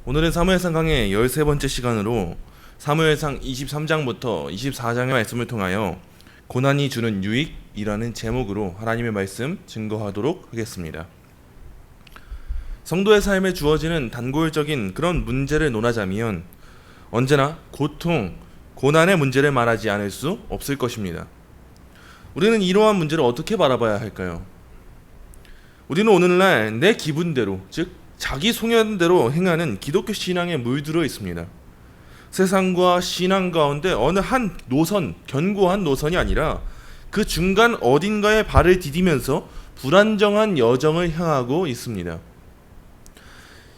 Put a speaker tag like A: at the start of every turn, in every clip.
A: 오늘은 사무엘상 강의 13번째 시간으로 사무엘상 23장부터 24장의 말씀을 통하여 고난이 주는 유익이라는 제목으로 하나님의 말씀 증거하도록 하겠습니다. 성도의 삶에 주어지는 단골적인 그런 문제를 논하자면 언제나 고통, 고난의 문제를 말하지 않을 수 없을 것입니다. 우리는 이러한 문제를 어떻게 바라봐야 할까요? 우리는 오늘날 내 기분대로, 즉 자기 송연대로 행하는 기독교 신앙에 물들어 있습니다. 세상과 신앙 가운데 어느 한 노선, 견고한 노선이 아니라 그 중간 어딘가에 발을 디디면서 불안정한 여정을 향하고 있습니다.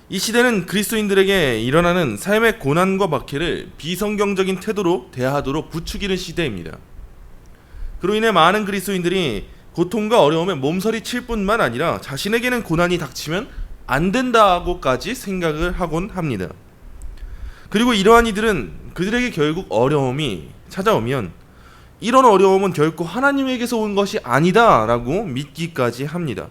A: 이 시대는 그리스도인들에게 일어나는 삶의 고난과 박해를 비성경적인 태도로 대하도록 부추기는 시대입니다. 그로 인해 많은 그리스도인들이 고통과 어려움에 몸서리 칠 뿐만 아니라 자신에게는 고난이 닥치면 안 된다고까지 생각을 하곤 합니다. 그리고 이러한 이들은 그들에게 결국 어려움이 찾아오면 이런 어려움은 결코 하나님에게서 온 것이 아니다 라고 믿기까지 합니다.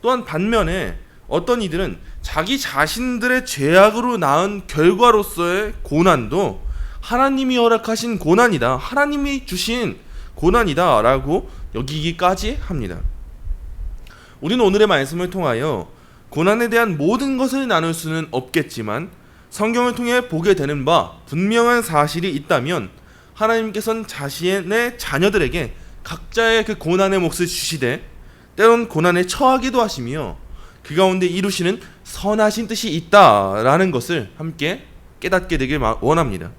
A: 또한 반면에 어떤 이들은 자기 자신들의 죄악으로 낳은 결과로서의 고난도 하나님이 허락하신 고난이다, 하나님이 주신 고난이다 라고 여기기까지 합니다. 우리는 오늘의 말씀을 통하여 고난에 대한 모든 것을 나눌 수는 없겠지만 성경을 통해 보게 되는 바 분명한 사실이 있다면 하나님께서는 자신의 자녀들에게 각자의 그 고난의 몫을 주시되 때론 고난에 처하기도 하시며 그 가운데 이루시는 선하신 뜻이 있다라는 것을 함께 깨닫게 되길 원합니다.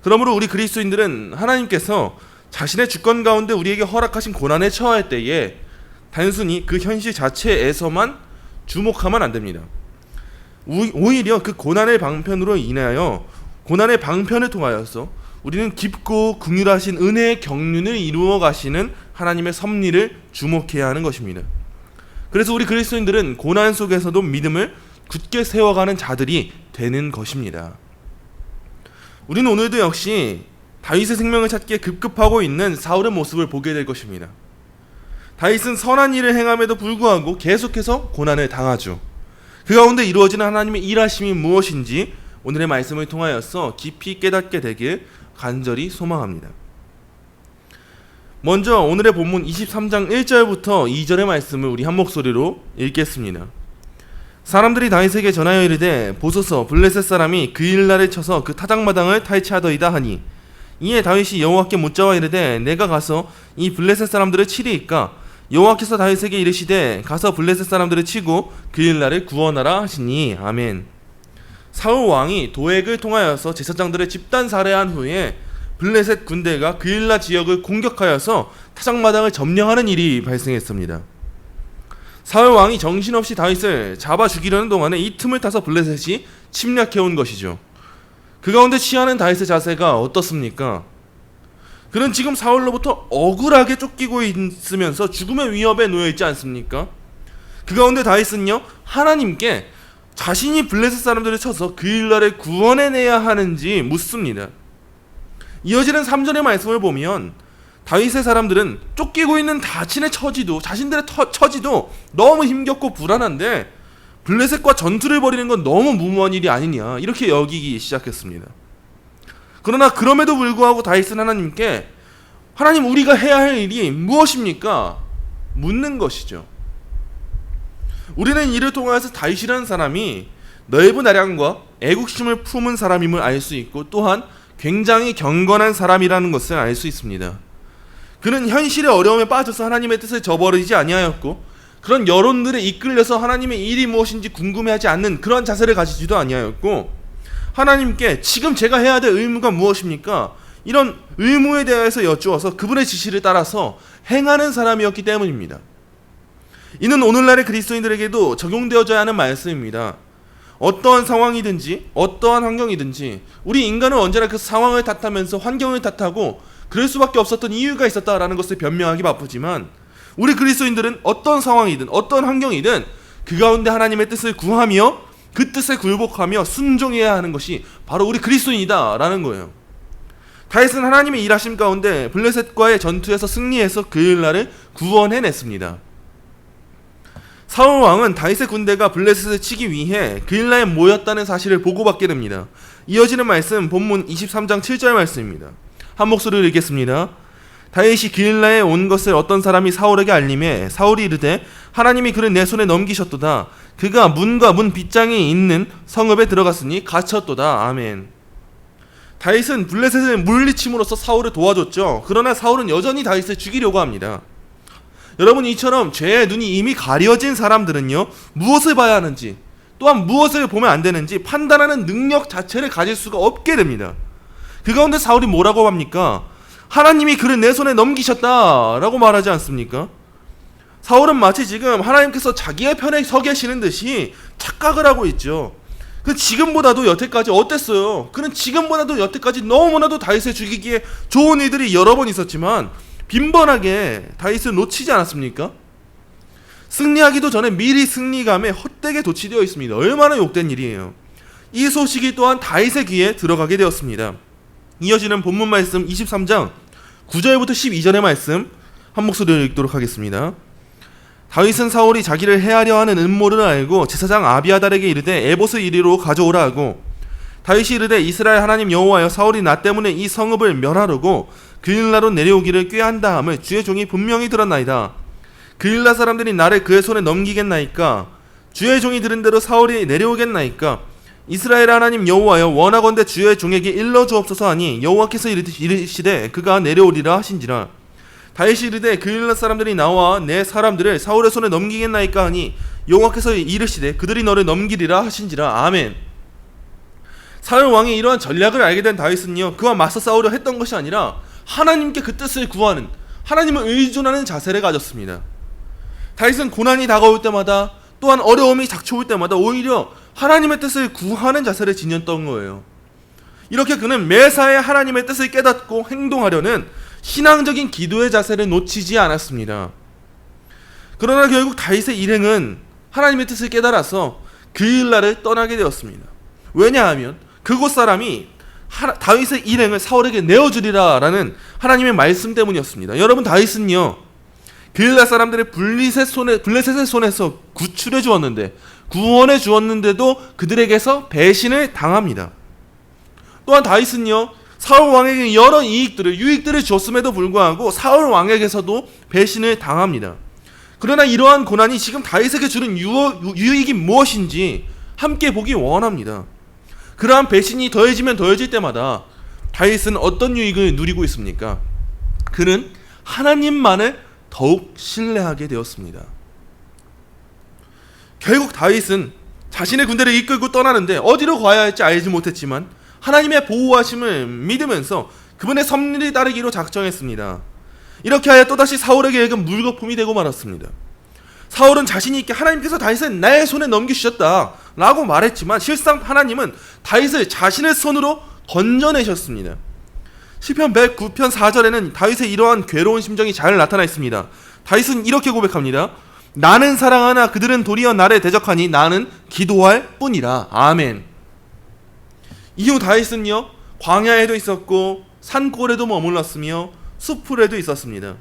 A: 그러므로 우리 그리스도인들은 하나님께서 자신의 주권 가운데 우리에게 허락하신 고난에 처할 때에 단순히 그 현실 자체에서만 주목하면 안 됩니다. 오히려 그 고난의 방편으로 인하여 고난의 방편을 통하여서 우리는 깊고 긍휼하신 은혜의 경륜을 이루어 가시는 하나님의 섭리를 주목해야 하는 것입니다. 그래서 우리 그리스도인들은 고난 속에서도 믿음을 굳게 세워가는 자들이 되는 것입니다. 우리는 오늘도 역시 다윗의 생명을 찾기에 급급하고 있는 사울의 모습을 보게 될 것입니다. 다윗은 선한 일을 행함에도 불구하고 계속해서 고난을 당하죠. 그 가운데 이루어지는 하나님의 일하심이 무엇인지 오늘의 말씀을 통하여서 깊이 깨닫게 되길 간절히 소망합니다. 먼저 오늘의 본문 23장 1절부터 2절의 말씀을 우리 한 목소리로 읽겠습니다. 사람들이 다윗에게 전하여 이르되 보소서 블레셋 사람이 그 일날에 쳐서 그 타작마당을 탈취하더이다 하니 이에 다윗이 여호와께 묻자와 이르되 내가 가서 이 블레셋 사람들을 치리이까 여호와께서 다윗에게 이르시되 가서 블레셋 사람들을 치고 그 일날을 구원하라 하시니 아멘. 사울 왕이 도액을 통하여서 제사장들을 집단 살해한 후에 블레셋 군대가 그 일날 지역을 공격하여서 타작마당을 점령하는 일이 발생했습니다. 사울 왕이 정신없이 다윗을 잡아 죽이려는 동안에 이 틈을 타서 블레셋이 침략해온 것이죠. 그 가운데 취하는 다윗의 자세가 어떻습니까? 그는 지금 사울로부터 억울하게 쫓기고 있으면서 죽음의 위협에 놓여있지 않습니까? 그 가운데 다윗은요, 하나님께 자신이 블레셋 사람들을 쳐서 그 일날에 구원해내야 하는지 묻습니다. 이어지는 3절의 말씀을 보면 다윗의 사람들은 쫓기고 있는 자신의 자신들의 처지도 너무 힘겹고 불안한데 블레셋과 전투를 벌이는 건 너무 무모한 일이 아니냐 이렇게 여기기 시작했습니다. 그러나 그럼에도 불구하고 다윗은 하나님께 하나님 우리가 해야 할 일이 무엇입니까? 묻는 것이죠. 우리는 이를 통해서 다윗이라는 사람이 넓은 아량과 애국심을 품은 사람임을 알 수 있고 또한 굉장히 경건한 사람이라는 것을 알 수 있습니다. 그는 현실의 어려움에 빠져서 하나님의 뜻을 저버리지 아니하였고 그런 여론들에 이끌려서 하나님의 일이 무엇인지 궁금해하지 않는 그런 자세를 가지지도 아니하였고 하나님께 지금 제가 해야 될 의무가 무엇입니까? 이런 의무에 대해서 여쭈어서 그분의 지시를 따라서 행하는 사람이었기 때문입니다. 이는 오늘날의 그리스도인들에게도 적용되어져야 하는 말씀입니다. 어떠한 상황이든지 어떠한 환경이든지 우리 인간은 언제나 그 상황을 탓하면서 환경을 탓하고 그럴 수밖에 없었던 이유가 있었다라는 것을 변명하기 바쁘지만 우리 그리스도인들은 어떤 상황이든 어떤 환경이든 그 가운데 하나님의 뜻을 구하며 그 뜻에 굴복하며 순종해야 하는 것이 바로 우리 그리스도인이다라는 거예요. 다윗은 하나님의 일하심 가운데 블레셋과의 전투에서 승리해서 그 일날을 구원해냈습니다. 사울 왕은 다윗의 군대가 블레셋을 치기 위해 그일라에 모였다는 사실을 보고받게 됩니다. 이어지는 말씀 본문 23장 7절 말씀입니다. 한 목소리로 읽겠습니다. 다윗이 그일라에 온 것을 어떤 사람이 사울에게 알림해 사울이 이르되 하나님이 그를 내 손에 넘기셨도다. 그가 문과 문 빗장이 있는 성읍에 들어갔으니 갇혔도다. 아멘. 다윗은 블레셋을 물리침으로써 사울을 도와줬죠. 그러나 사울은 여전히 다윗을 죽이려고 합니다. 여러분, 이처럼 죄의 눈이 이미 가려진 사람들은요, 무엇을 봐야 하는지, 또한 무엇을 보면 안 되는지 판단하는 능력 자체를 가질 수가 없게 됩니다. 그 가운데 사울이 뭐라고 합니까? 하나님이 그를 내 손에 넘기셨다라고 말하지 않습니까? 사울은 마치 지금 하나님께서 자기의 편에 서 계시는 듯이 착각을 하고 있죠. 그 지금보다도 여태까지 어땠어요? 그는 지금보다도 여태까지 너무나도 다윗을 죽이기에 좋은 일들이 여러 번 있었지만 빈번하게 다윗을 놓치지 않았습니까? 승리하기도 전에 미리 승리감에 헛되게 도취되어 있습니다. 얼마나 욕된 일이에요. 이 소식이 또한 다윗의 귀에 들어가게 되었습니다. 이어지는 본문 말씀 23장 9절부터 12절의 말씀 한 목소리로 읽도록 하겠습니다. 다윗은 사울이 자기를 해하려 하는 음모를 알고 제사장 아비아달에게 이르되 에봇을 이리로 가져오라 하고, 다윗이 이르되 이스라엘 하나님 여호와여, 사울이 나 때문에 이 성읍을 멸하려고 그일라로 내려오기를 꾀한다 함을 주의 종이 분명히 들었나이다. 그일라 사람들이 나를 그의 손에 넘기겠나이까? 주의 종이 들은 대로 사울이 내려오겠나이까? 이스라엘 하나님 여호와여, 원하건대 주의 종에게 일러 주옵소서 하니 여호와께서 이르시되 그가 내려오리라 하신지라. 다윗이 이르되 그일라 사람들이 나와 내 사람들을 사울의 손에 넘기겠나이까 하니 여호와께서 이르시되 그들이 너를 넘기리라 하신지라. 아멘. 사울 왕이 이러한 전략을 알게 된 다윗은요, 그와 맞서 싸우려 했던 것이 아니라 하나님께 그 뜻을 구하는, 하나님을 의존하는 자세를 가졌습니다. 다윗은 고난이 다가올 때마다, 또한 어려움이 닥쳐올 때마다 오히려 하나님의 뜻을 구하는 자세를 지녔던 거예요. 이렇게 그는 매사에 하나님의 뜻을 깨닫고 행동하려는 신앙적인 기도의 자세를 놓치지 않았습니다. 그러나 결국 다윗의 일행은 하나님의 뜻을 깨달아서 그일라를 떠나게 되었습니다. 왜냐하면 그곳 사람이 다윗의 일행을 사울에게 내어주리라 라는 하나님의 말씀 때문이었습니다. 여러분, 다윗은요, 그일라 사람들의 블레셋의 손에서 구출해 주었는데, 구원해 주었는데도 그들에게서 배신을 당합니다. 또한 다윗은요, 사울 왕에게 여러 유익들을 줬음에도 불구하고 사울 왕에게서도 배신을 당합니다. 그러나 이러한 고난이 지금 다윗에게 주는 유익이 무엇인지 함께 보기 원합니다. 그러한 배신이 더해지면 더해질 때마다 다윗은 어떤 유익을 누리고 있습니까? 그는 하나님만을 더욱 신뢰하게 되었습니다. 결국 다윗은 자신의 군대를 이끌고 떠나는데 어디로 가야 할지 알지 못했지만 하나님의 보호하심을 믿으면서 그분의 섭리를 따르기로 작정했습니다. 이렇게 하여 또다시 사울에게 읽은 물거품이 되고 말았습니다. 사울은 자신 있게 하나님께서 다윗을 나의 손에 넘기셨다 라고 말했지만 실상 하나님은 다윗을 자신의 손으로 건져내셨습니다. 시편 109편 4절에는 다윗의 이러한 괴로운 심정이 잘 나타나 있습니다. 다윗은 이렇게 고백합니다. 나는 사랑하나 그들은 도리어 나를 대적하니 나는 기도할 뿐이라. 아멘. 이후 다윗은요, 광야에도 있었고 산골에도 머물렀으며 숲풀에도 있었습니다.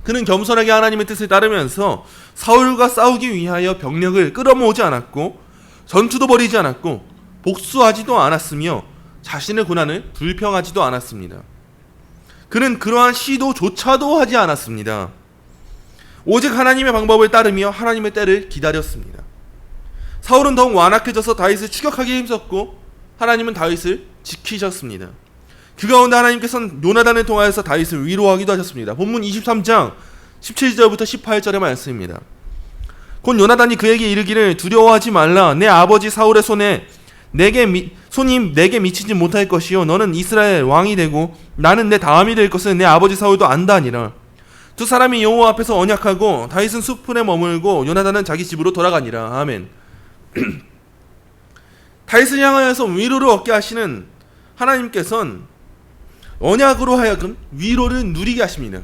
A: 그는 겸손하게 하나님의 뜻을 따르면서 사울과 싸우기 위하여 병력을 끌어모으지 않았고 전투도 벌이지 않았고 복수하지도 않았으며 자신의 고난을 불평하지도 않았습니다. 그는 그러한 시도조차도 하지 않았습니다. 오직 하나님의 방법을 따르며 하나님의 때를 기다렸습니다. 사울은 더욱 완악해져서 다윗을 추격하기 힘썼고 하나님은 다윗을 지키셨습니다. 그 가운데 하나님께서는 요나단을 통하여서 다윗을 위로하기도 하셨습니다. 본문 23장 17절부터 18절의 말씀입니다. 곧 요나단이 그에게 이르기를 두려워하지 말라. 내 아버지 사울의 손이 내게 미치지 못할 것이요 너는 이스라엘 왕이 되고 나는 내 다음이 될 것을 내 아버지 사울도 안다니라. 두 사람이 여호와 앞에서 언약하고 다윗은 숲풀에 머물고 요나단은 자기 집으로 돌아가니라. 아멘. 다윗을 향하여서 위로를 얻게 하시는 하나님께서는 언약으로 하여금 위로를 누리게 하십니다.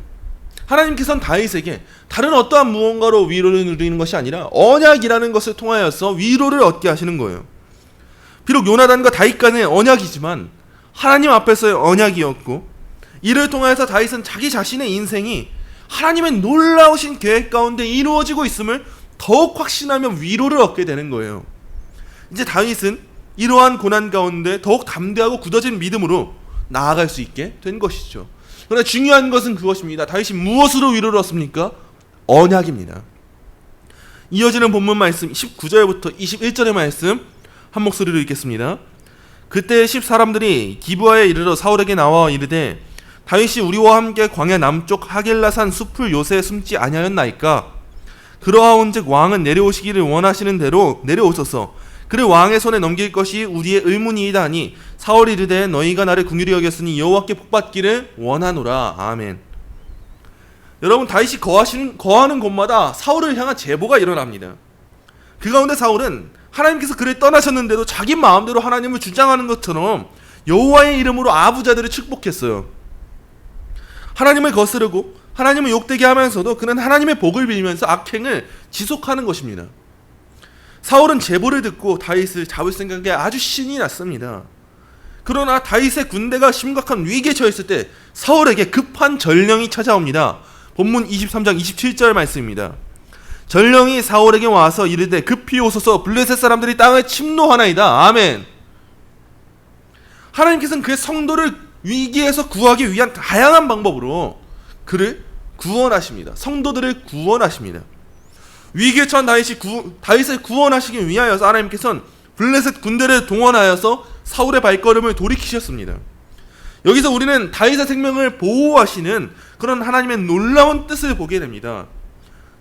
A: 하나님께서는 다윗에게 다른 어떠한 무언가로 위로를 누리는 것이 아니라 언약이라는 것을 통하여서 위로를 얻게 하시는 거예요. 비록 요나단과 다윗 간의 언약이지만 하나님 앞에서의 언약이었고, 이를 통하여서 다윗은 자기 자신의 인생이 하나님의 놀라우신 계획 가운데 이루어지고 있음을 더욱 확신하며 위로를 얻게 되는 거예요. 이제 다윗은 이러한 고난 가운데 더욱 담대하고 굳어진 믿음으로 나아갈 수 있게 된 것이죠. 그러나 중요한 것은 그것입니다. 다윗이 무엇으로 위로를 얻습니까? 언약입니다. 이어지는 본문 말씀 19절부터 21절의 말씀 한 목소리로 읽겠습니다. 그때 10사람들이 기브아에 이르러 사울에게 나와 이르되 다윗이 우리와 함께 광야 남쪽 하길라산 숲을 요새에 숨지 아니하였나이까? 그러하온즉 왕은 내려오시기를 원하시는 대로 내려오소서. 그를 왕의 손에 넘길 것이 우리의 의문이이다 하니 사울이 이르되 너희가 나를 긍휼히 여겼으니 여호와께 복받기를 원하노라. 아멘. 여러분, 다윗이 거하는 곳마다 사울을 향한 제보가 일어납니다. 그 가운데 사울은 하나님께서 그를 떠나셨는데도 자기 마음대로 하나님을 주장하는 것처럼 여호와의 이름으로 아부자들을 축복했어요. 하나님을 거스르고 하나님을 욕되게 하면서도 그는 하나님의 복을 빌면서 악행을 지속하는 것입니다. 사울은 제보를 듣고 다윗을 잡을 생각에 아주 신이 났습니다. 그러나 다윗의 군대가 심각한 위기에 처했을 때 사울에게 급한 전령이 찾아옵니다. 본문 23장 27절 말씀입니다. 전령이 사울에게 와서 이르되 급히 오소서 블레셋 사람들이 땅을 침노하나이다. 아멘. 하나님께서는 그의 성도를 위기에서 구하기 위한 다양한 방법으로 그를 구원하십니다. 성도들을 구원하십니다. 위기에 처한 다윗을 구원하시기 위하여서 하나님께서는 블레셋 군대를 동원하여서 사울의 발걸음을 돌이키셨습니다. 여기서 우리는 다윗의 생명을 보호하시는 그런 하나님의 놀라운 뜻을 보게 됩니다.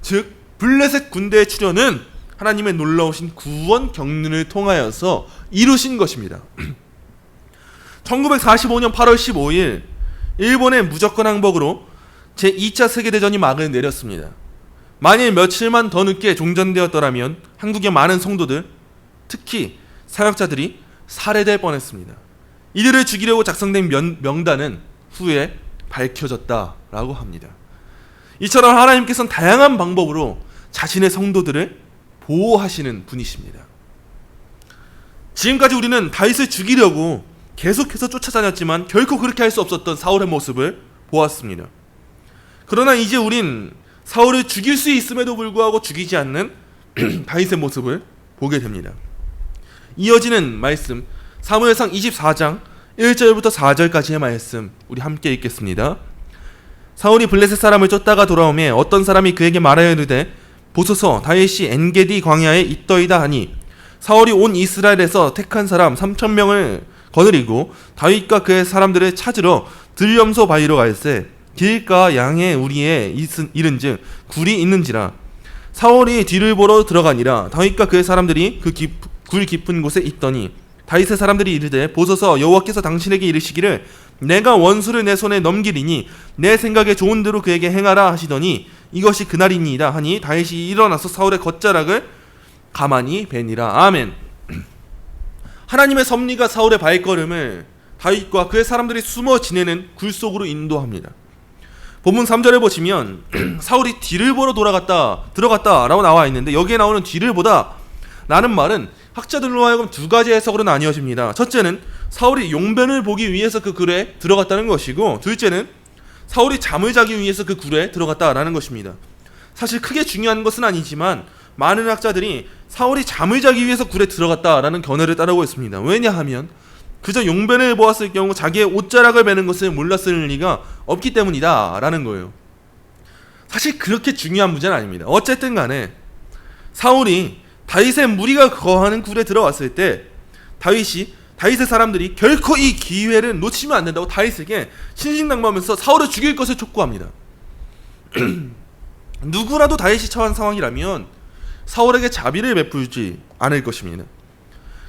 A: 즉 블레셋 군대의 출현은 하나님의 놀라우신 구원 경륜을 통하여서 이루신 것입니다. 1945년 8월 15일 일본의 무조건 항복으로 제2차 세계대전이 막을 내렸습니다. 만일 며칠만 더 늦게 종전되었더라면 한국의 많은 성도들, 특히 사역자들이 살해될 뻔했습니다. 이들을 죽이려고 작성된 명단은 후에 밝혀졌다라고 합니다. 이처럼 하나님께서는 다양한 방법으로 자신의 성도들을 보호하시는 분이십니다. 지금까지 우리는 다윗을 죽이려고 계속해서 쫓아다녔지만 결코 그렇게 할 수 없었던 사울의 모습을 보았습니다. 그러나 이제 우린 사울을 죽일 수 있음에도 불구하고 죽이지 않는 다윗의 모습을 보게 됩니다. 이어지는 말씀 사무엘상 24장 1절부터 4절까지의 말씀 우리 함께 읽겠습니다. 사울이 블레셋 사람을 쫓다가 돌아오매 어떤 사람이 그에게 말하여 이르되 보소서 다윗이 엔게디 광야에 있더이다 하니 사울이 온 이스라엘에서 택한 사람 3,000명을 거느리고 다윗과 그의 사람들을 찾으러 들염소 바위로 갈새 길가 양의 우리에 이른즉 굴이 있는지라. 사울이 뒤를 보러 들어가니라. 다윗과 그의 사람들이 그 굴 깊은 곳에 있더니 다윗의 사람들이 이르되 보소서 여호와께서 당신에게 이르시기를 내가 원수를 내 손에 넘기리니 내 생각에 좋은 대로 그에게 행하라 하시더니 이것이 그날이니이다 하니 다윗이 일어나서 사울의 겉자락을 가만히 베니라. 아멘. 하나님의 섭리가 사울의 발걸음을 다윗과 그의 사람들이 숨어 지내는 굴 속으로 인도합니다. 본문 3절에 보시면 사울이 뒤를 보러 들어갔다라고 나와 있는데 여기에 나오는 뒤를 보다 라는 말은 학자들로 하여금 두 가지 해석으로 나뉘어집니다. 첫째는 사울이 용변을 보기 위해서 그 굴에 들어갔다는 것이고, 둘째는 사울이 잠을 자기 위해서 그 굴에 들어갔다라는 것입니다. 사실 크게 중요한 것은 아니지만 많은 학자들이 사울이 잠을 자기 위해서 굴에 들어갔다라는 견해를 따르고 있습니다. 왜냐하면 그저 용변을 보았을 경우 자기의 옷자락을 베는 것을 몰랐을 리가 없기 때문이다라는 거예요. 사실 그렇게 중요한 문제는 아닙니다. 어쨌든 간에 사울이 다윗의 무리가 거하는 굴에 들어왔을 때 다윗의 사람들이 결코 이 기회를 놓치면 안 된다고 다윗에게 신신당부하면서 사울을 죽일 것을 촉구합니다. 누구라도 다윗이 처한 상황이라면 사울에게 자비를 베풀지 않을 것입니다.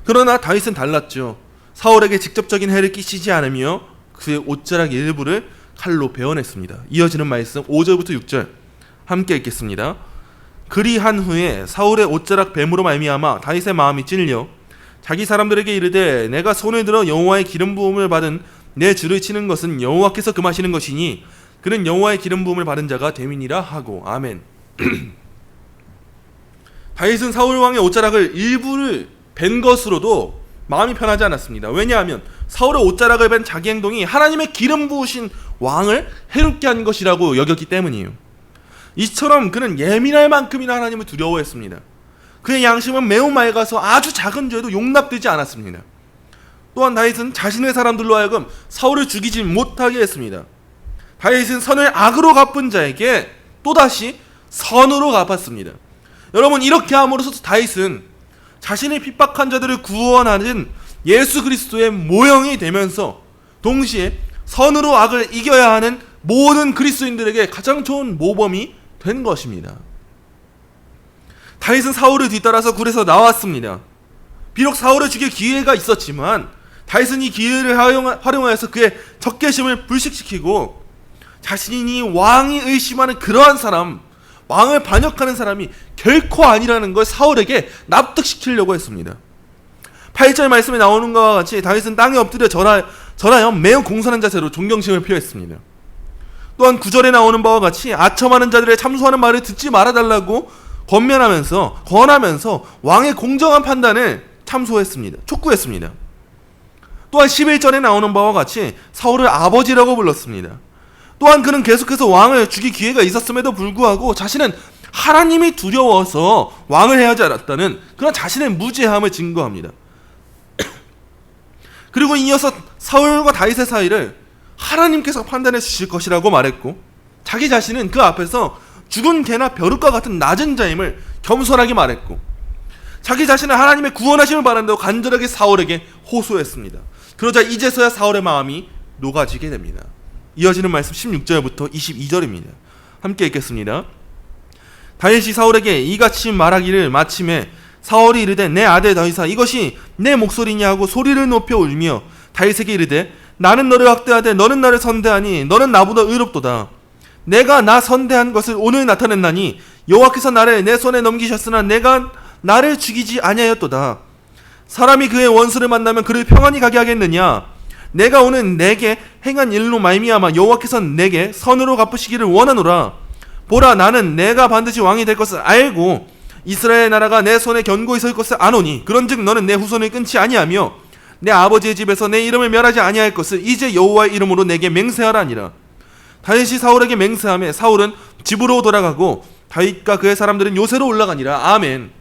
A: 그러나 다윗은 달랐죠. 사울에게 직접적인 해를 끼치지 않으며 그의 옷자락 일부를 칼로 베어냈습니다. 이어지는 말씀 5절부터 6절 함께 읽겠습니다. 그리한 후에 사울의 옷자락 뱀으로 말미암아 다윗의 마음이 찔려 자기 사람들에게 이르되 내가 손을 들어 여호와의 기름 부음을 받은 내 주를 치는 것은 여호와께서 금하시는 것이니 그는 여호와의 기름 부음을 받은 자가 됨이니라 하고. 아멘. 다윗은 사울 왕의 옷자락을 일부를 벤 것으로도 마음이 편하지 않았습니다. 왜냐하면 사울의 옷자락을 벤 자기 행동이 하나님의 기름 부으신 왕을 해롭게 한 것이라고 여겼기 때문이에요. 이처럼 그는 예민할 만큼이나 하나님을 두려워했습니다. 그의 양심은 매우 맑아서 아주 작은 죄도 용납되지 않았습니다. 또한 다윗은 자신의 사람들로 하여금 사울을 죽이지 못하게 했습니다. 다윗은 선을 악으로 갚은 자에게 또다시 선으로 갚았습니다. 여러분, 이렇게 함으로써 다윗은 자신의 핍박한 자들을 구원하는 예수 그리스도의 모형이 되면서 동시에 선으로 악을 이겨야 하는 모든 그리스도인들에게 가장 좋은 모범이 된 것입니다. 다윗은 사울을 뒤따라서 굴에서 나왔습니다. 비록 사울을 죽일 기회가 있었지만 다윗은 이 기회를 활용하여서 그의 적개심을 불식시키고 자신이 왕이 의심하는 그러한 사람, 왕을 반역하는 사람이 결코 아니라는 걸 사울에게 납득시키려고 했습니다. 8절 말씀에 나오는 것과 같이 다윗은 땅에 엎드려 절하여 매우 공손한 자세로 존경심을 표했습니다. 또한 9절에 나오는 바와 같이 아첨하는 자들의 참소하는 말을 듣지 말아달라고 권하면서 왕의 공정한 판단을 촉구했습니다. 또한 11절에 나오는 바와 같이 사울을 아버지라고 불렀습니다. 또한 그는 계속해서 왕을 죽일 기회가 있었음에도 불구하고 자신은 하나님이 두려워서 왕을 해야 하지 않았다는 그런 자신의 무죄함을 증거합니다. 그리고 이어서 사울과 다윗의 사이를 하나님께서 판단해 주실 것이라고 말했고, 자기 자신은 그 앞에서 죽은 개나 벼룩과 같은 낮은 자임을 겸손하게 말했고, 자기 자신은 하나님의 구원하심을 바란다고 간절하게 사울에게 호소했습니다. 그러자 이제서야 사울의 마음이 녹아지게 됩니다. 이어지는 말씀 16절부터 22절입니다. 함께 읽겠습니다. 다윗이 사울에게 이같이 말하기를 마침에 사울이 이르되 내 아들 다윗아 이것이 내 목소리냐 하고 소리를 높여 울며 다윗에게 이르되 나는 너를 학대하되 너는 나를 선대하니 너는 나보다 의롭도다. 내가 나 선대한 것을 오늘 나타냈나니 여호와께서 나를 내 손에 넘기셨으나 내가 나를 죽이지 아니하였도다. 사람이 그의 원수를 만나면 그를 평안히 가게 하겠느냐. 내가 오늘 내게 행한 일로 말미암아 여호와께서 내게 선으로 갚으시기를 원하노라. 보라 나는 내가 반드시 왕이 될 것을 알고 이스라엘 나라가 내 손에 견고히 설 것을 아노니 그런즉 너는 내 후손을 끊지 아니하며 내 아버지의 집에서 내 이름을 멸하지 아니할 것을 이제 여호와의 이름으로 내게 맹세하라니라. 다윗이 사울에게 맹세하며 사울은 집으로 돌아가고 다윗과 그의 사람들은 요새로 올라가니라. 아멘.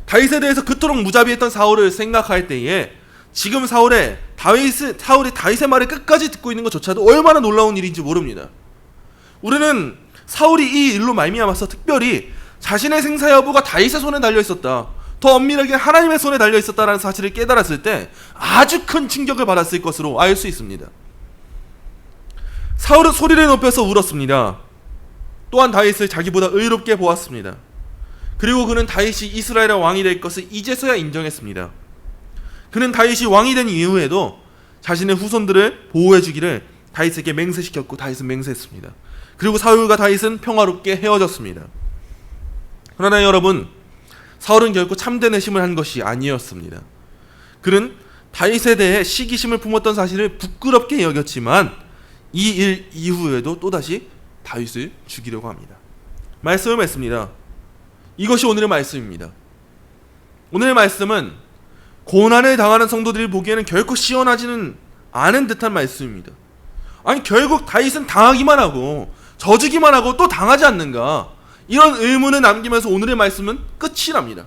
A: 다윗에 대해서 그토록 무자비했던 사울을 생각할 때에 지금 사울이 다윗의 말을 끝까지 듣고 있는 것조차도 얼마나 놀라운 일인지 모릅니다. 우리는 사울이 이 일로 말미암아서 특별히 자신의 생사 여부가 다윗의 손에 달려있었다, 더 엄밀하게 하나님의 손에 달려있었다라는 사실을 깨달았을 때 아주 큰 충격을 받았을 것으로 알 수 있습니다. 사울은 소리를 높여서 울었습니다. 또한 다윗을 자기보다 의롭게 보았습니다. 그리고 그는 다윗이 이스라엘의 왕이 될 것을 이제서야 인정했습니다. 그는 다윗이 왕이 된 이후에도 자신의 후손들을 보호해주기를 다윗에게 맹세시켰고 다윗은 맹세했습니다. 그리고 사울과 다윗은 평화롭게 헤어졌습니다. 그러나 여러분, 사울은 결코 참된 회심을 한 것이 아니었습니다. 그는 다윗에 대해 시기심을 품었던 사실을 부끄럽게 여겼지만 이 일 이후에도 또다시 다윗을 죽이려고 합니다. 말씀을 맺습니다. 이것이 오늘의 말씀입니다. 오늘의 말씀은 고난을 당하는 성도들이 보기에는 결코 시원하지는 않은 듯한 말씀입니다. 아니 결국 다윗은 당하기만 하고 져주기만 하고 또 당하지 않는가, 이런 의문을 남기면서 오늘의 말씀은 끝이 납니다.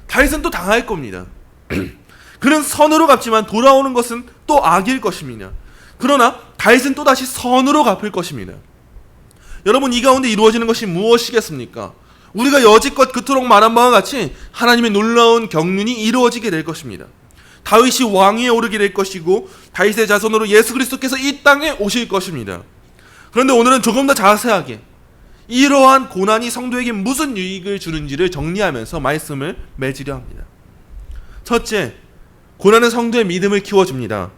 A: 다윗은 또 당할 겁니다. 그는 선으로 갚지만 돌아오는 것은 또 악일 것입니다. 그러나 다윗은 또다시 선으로 갚을 것입니다. 여러분, 이 가운데 이루어지는 것이 무엇이겠습니까? 우리가 여지껏 그토록 말한 바와 같이 하나님의 놀라운 경륜이 이루어지게 될 것입니다. 다윗이 왕위에 오르게 될 것이고 다윗의 자손으로 예수 그리스도께서 이 땅에 오실 것입니다. 그런데 오늘은 조금 더 자세하게 이러한 고난이 성도에게 무슨 유익을 주는지를 정리하면서 말씀을 맺으려 합니다. 첫째, 고난은 성도의 믿음을 키워줍니다.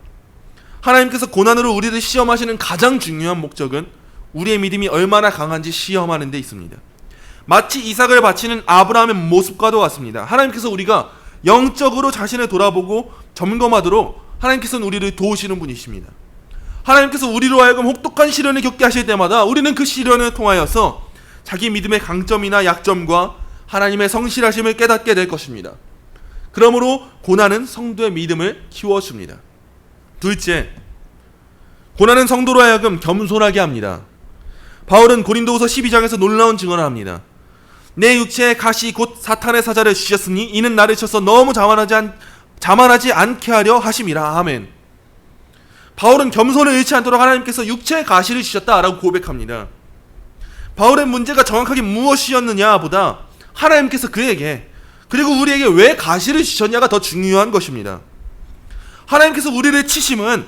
A: 하나님께서 고난으로 우리를 시험하시는 가장 중요한 목적은 우리의 믿음이 얼마나 강한지 시험하는 데 있습니다. 마치 이삭을 바치는 아브라함의 모습과도 같습니다. 하나님께서 우리가 영적으로 자신을 돌아보고 점검하도록 하나님께서는 우리를 도우시는 분이십니다. 하나님께서 우리로 하여금 혹독한 시련을 겪게 하실 때마다 우리는 그 시련을 통하여서 자기 믿음의 강점이나 약점과 하나님의 성실하심을 깨닫게 될 것입니다. 그러므로 고난은 성도의 믿음을 키워줍니다. 둘째, 고난은 성도로 하여금 겸손하게 합니다. 바울은 고린도후서 12장에서 놀라운 증언을 합니다. 내 육체의 가시 곧 사탄의 사자를 주셨으니 이는 나를 쳐서 너무 자만하지 않게 하려 하심이라. 아멘. 바울은 겸손을 잃지 않도록 하나님께서 육체의 가시를 주셨다라고 고백합니다. 바울의 문제가 정확하게 무엇이었느냐 보다 하나님께서 그에게 그리고 우리에게 왜 가시를 주셨냐가 더 중요한 것입니다. 하나님께서 우리를 치심은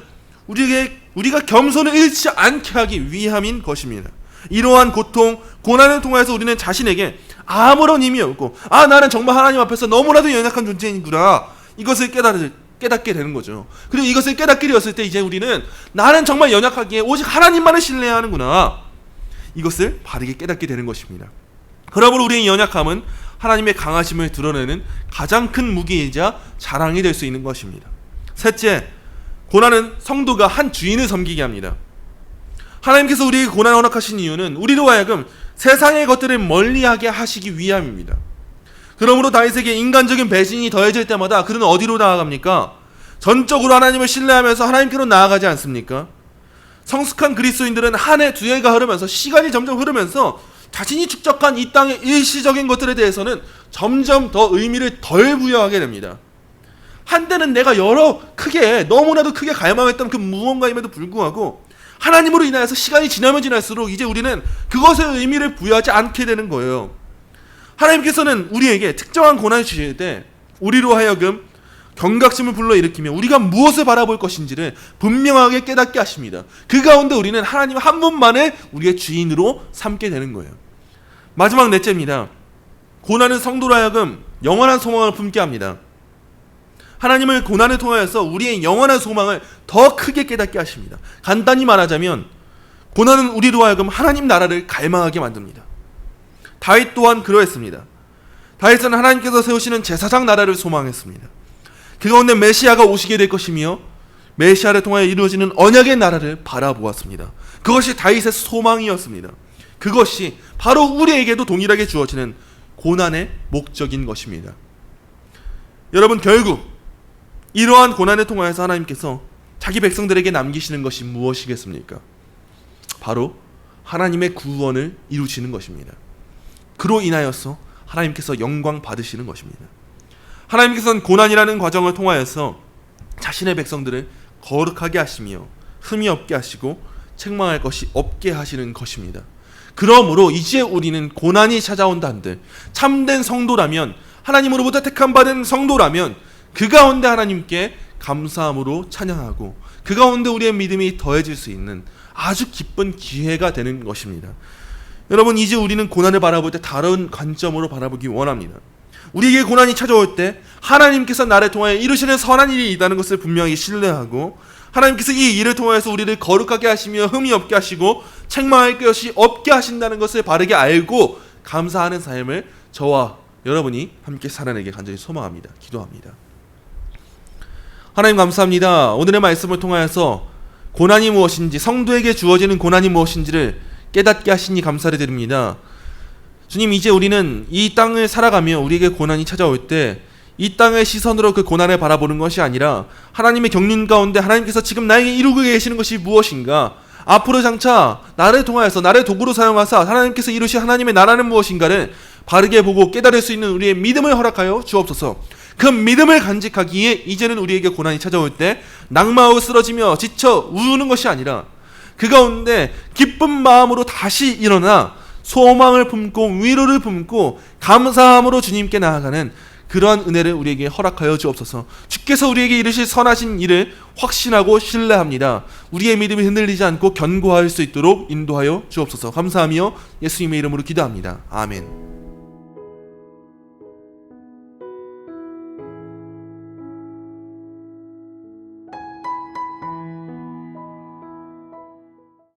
A: 우리가 겸손을 잃지 않게 하기 위함인 것입니다. 이러한 고통, 고난을 통해서 우리는 자신에게 아무런 의미 없고 나는 정말 하나님 앞에서 너무나도 연약한 존재이구나 이것을 깨닫게 되는 거죠. 그리고 이것을 깨닫게 되었을 때 이제 우리는 나는 정말 연약하기에 오직 하나님만을 신뢰해야 하는구나 이것을 바르게 깨닫게 되는 것입니다. 그러므로 우리의 연약함은 하나님의 강하심을 드러내는 가장 큰 무기이자 자랑이 될 수 있는 것입니다. 셋째, 고난은 성도가 한 주인을 섬기게 합니다. 하나님께서 우리에게 고난을 허락하신 이유는 우리로 하여금 세상의 것들을 멀리하게 하시기 위함입니다. 그러므로 다윗에게 인간적인 배신이 더해질 때마다 그는 어디로 나아갑니까? 전적으로 하나님을 신뢰하면서 하나님께로 나아가지 않습니까? 성숙한 그리스도인들은 한 해, 두 해가 흐르면서 시간이 점점 흐르면서 자신이 축적한 이 땅의 일시적인 것들에 대해서는 점점 더 의미를 덜 부여하게 됩니다. 한때는 내가 너무나도 크게 갈망했던 그 무언가임에도 불구하고 하나님으로 인하여서 시간이 지나면 지날수록 이제 우리는 그것에 의미를 부여하지 않게 되는 거예요. 하나님께서는 우리에게 특정한 고난을 주실 때 우리로 하여금 경각심을 불러일으키며 우리가 무엇을 바라볼 것인지를 분명하게 깨닫게 하십니다. 그 가운데 우리는 하나님 한 분만을 우리의 주인으로 삼게 되는 거예요. 마지막 넷째입니다. 고난은 성도로 하여금 영원한 소망을 품게 합니다. 하나님을 고난을 통하여서 우리의 영원한 소망을 더 크게 깨닫게 하십니다. 간단히 말하자면 고난은 우리로 하여금 하나님 나라를 갈망하게 만듭니다. 다윗 또한 그러했습니다. 다윗은 하나님께서 세우시는 제사장 나라를 소망했습니다. 그 가운데 메시아가 오시게 될 것이며 메시아를 통하여 이루어지는 언약의 나라를 바라보았습니다. 그것이 다윗의 소망이었습니다. 그것이 바로 우리에게도 동일하게 주어지는 고난의 목적인 것입니다. 여러분, 결국 이러한 고난을 통하여서 하나님께서 자기 백성들에게 남기시는 것이 무엇이겠습니까? 바로 하나님의 구원을 이루시는 것입니다. 그로 인하여서 하나님께서 영광 받으시는 것입니다. 하나님께서는 고난이라는 과정을 통하여서 자신의 백성들을 거룩하게 하시며 흠이 없게 하시고 책망할 것이 없게 하시는 것입니다. 그러므로 이제 우리는 고난이 찾아온다 한들 참된 성도라면, 하나님으로부터 택함받은 성도라면 그 가운데 하나님께 감사함으로 찬양하고 그 가운데 우리의 믿음이 더해질 수 있는 아주 기쁜 기회가 되는 것입니다. 여러분, 이제 우리는 고난을 바라볼 때 다른 관점으로 바라보기 원합니다. 우리에게 고난이 찾아올 때 하나님께서 나를 통하여 이루시는 선한 일이 있다는 것을 분명히 신뢰하고 하나님께서 이 일을 통해서 우리를 거룩하게 하시며 흠이 없게 하시고 책망할 것이 없게 하신다는 것을 바르게 알고 감사하는 삶을 저와 여러분이 함께 살아내게 간절히 소망합니다. 기도합니다. 하나님 감사합니다. 오늘의 말씀을 통하여서 고난이 무엇인지, 성도에게 주어지는 고난이 무엇인지를 깨닫게 하시니 감사를 드립니다. 주님, 이제 우리는 이 땅을 살아가며 우리에게 고난이 찾아올 때 이 땅의 시선으로 그 고난을 바라보는 것이 아니라 하나님의 경륜 가운데 하나님께서 지금 나에게 이루고 계시는 것이 무엇인가, 앞으로 장차 나를 통하여서 나를 도구로 사용하사 하나님께서 이루신 하나님의 나라는 무엇인가를 바르게 보고 깨달을 수 있는 우리의 믿음을 허락하여 주옵소서. 그 믿음을 간직하기에 이제는 우리에게 고난이 찾아올 때 낙마하고 쓰러지며 지쳐 우는 것이 아니라 그 가운데 기쁜 마음으로 다시 일어나 소망을 품고 위로를 품고 감사함으로 주님께 나아가는 그러한 은혜를 우리에게 허락하여 주옵소서. 주께서 우리에게 이루실 선하신 일을 확신하고 신뢰합니다. 우리의 믿음이 흔들리지 않고 견고할 수 있도록 인도하여 주옵소서. 감사하며 예수님의 이름으로 기도합니다. 아멘.